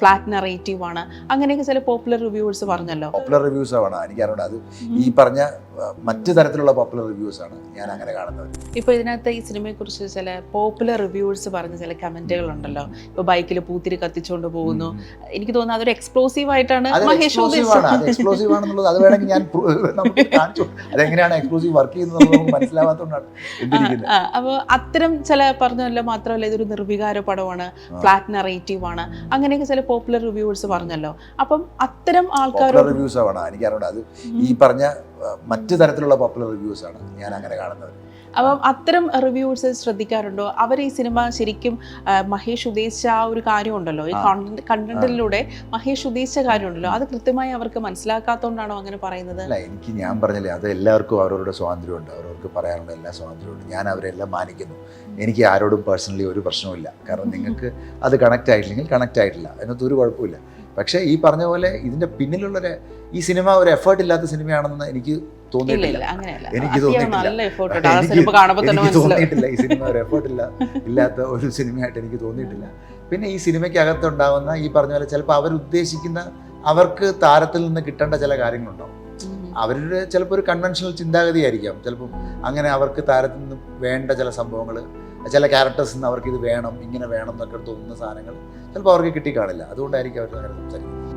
Flat narrative ആണ്, അങ്ങനെയൊക്കെ ചില പോപ്പുലർ റിവ്യൂവേഴ്സ് പറഞ്ഞല്ലോ. പോപ്പുലർ റിവ്യൂസ് ആണ് എനിക്കറിയാം. അത് ഈ പറഞ്ഞ മറ്റു തരത്തിലുള്ള പോപ്പുലർ റിവ്യൂസ് ആണ് ഞാൻ അങ്ങനെ കാണുന്നത്. ഇപ്പോൾ ഇതിനകത്ത് ഈ സിനിമയെക്കുറിച്ച് ചില പോപ്പുലർ റിവ്യൂവേഴ്സ് പറഞ്ഞ ചില കമന്റുകൾ ഉണ്ടല്ലോ. ഇപ്പോൾ ബൈക്കിൽ പൂത്തിരി കത്തിച്ചുകൊണ്ട് പോകുന്നു, എനിക്ക് തോന്നുന്നു അതൊരു എക്സ്പ്ലോസീവ് ആയിട്ടാണ് മഹേഷ് ഉദ്ദേശിച്ചത്. എക്സ്പ്ലോസീവ് ആണെന്നുള്ളത് അത് വേണമെങ്കിൽ ഞാൻ നമുക്ക് കാണിച്ചു, അതെങ്ങനെയാണ് എക്സ്പ്ലോസീവ് വർക്ക് ചെയ്യുന്നത് നമുക്ക് മനസ്സിലാവാത്തതുകൊണ്ടാണ് എന്തിരിക്കുന്നത്. അപ്പോൾ അത്തരം ചില പറഞ്ഞല്ലോ. മാത്രമല്ല ഇതൊരു നിർവികാര പടമാണ്, ഫ്ലാറ്റ് നറേറ്റീവ് ആണ്, അങ്ങനെയൊക്കെ ചില പോപ്പുലർ റിവ്യൂവേഴ്സ് പറഞ്ഞല്ലോ. അപ്പം അത്തരം ആൾക്കാർ റിവ്യൂസ് ആണ് എനിക്കറിയാം. അത് ഈ പറഞ്ഞ മറ്റു തരത്തിലുള്ള പോപ്പുലർ റിവ്യൂസ് ആണ് ഞാൻ അങ്ങനെ കാണുന്നത്. അപ്പം അത്തരം റിവ്യൂവേഴ്സ് ശ്രദ്ധിക്കാറുണ്ടോ? അവർ ഈ സിനിമ ശരിക്കും മഹേഷ് ഉദ്ദേശിച്ച ആ ഒരു കാര്യമുണ്ടല്ലോ, ഈ കണ്ടന്റിലൂടെ മഹേഷ് ഉദ്ദേശിച്ച കാര്യമുണ്ടല്ലോ, അത് കൃത്യമായി അവർക്ക് മനസ്സിലാക്കാത്തതുകൊണ്ടാണോ അങ്ങനെ പറയുന്നത്? അല്ല, ഞാൻ പറഞ്ഞില്ലേ, അത് എല്ലാവർക്കും അവരവരുടെ സ്വാതന്ത്ര്യമുണ്ട്, അവരവർക്ക് പറയാനുള്ള എല്ലാ സ്വാതന്ത്ര്യമുണ്ട്. ഞാൻ അവരെല്ലാം മാനിക്കുന്നു. എനിക്ക് ആരോടും പേഴ്സണലി ഒരു പ്രശ്നവുമില്ല. കാരണം നിങ്ങൾക്ക് അത് കണക്റ്റ് ആയിട്ടില്ലെങ്കിൽ കണക്റ്റ് ആയിട്ടില്ല, അതിനകത്ത് ഒരു കുഴപ്പമില്ല. പക്ഷേ ഈ പറഞ്ഞ പോലെ ഇതിൻ്റെ പിന്നിലുള്ളൊരു ഈ സിനിമ ഒരു എഫേർട്ട് ഇല്ലാത്ത സിനിമയാണെന്ന് എനിക്ക് തോന്നിയിട്ടില്ല. എനിക്ക് തോന്നിയിട്ടില്ല ഈ സിനിമ ഒരു എഫേർട്ട് ഇല്ലാത്ത ഒരു സിനിമയായിട്ട് എനിക്ക് തോന്നിയിട്ടില്ല. പിന്നെ ഈ സിനിമയ്ക്കകത്തുണ്ടാകുന്ന ഈ പറഞ്ഞ പോലെ ചിലപ്പോൾ അവരുദ്ദേശിക്കുന്ന അവർക്ക് താരത്തിൽ നിന്ന് കിട്ടേണ്ട ചില കാര്യങ്ങളുണ്ടാവും. അവരുടെ ചിലപ്പോൾ ഒരു കൺവെൻഷണൽ ചിന്താഗതിയായിരിക്കാം. ചിലപ്പം അങ്ങനെ അവർക്ക് താരത്തിൽ നിന്ന് വേണ്ട ചില സംഭവങ്ങൾ, ചില ക്യാരക്ടേഴ്സിൽ നിന്ന് അവർക്ക് ഇത് വേണം, ഇങ്ങനെ വേണം എന്നൊക്കെ തോന്നുന്ന സാധനങ്ങൾ ചിലപ്പോൾ അവർക്ക് കിട്ടിക്കാണില്ല. അതുകൊണ്ടായിരിക്കും അവർ അങ്ങനെ സംസാരിക്കുന്നത്.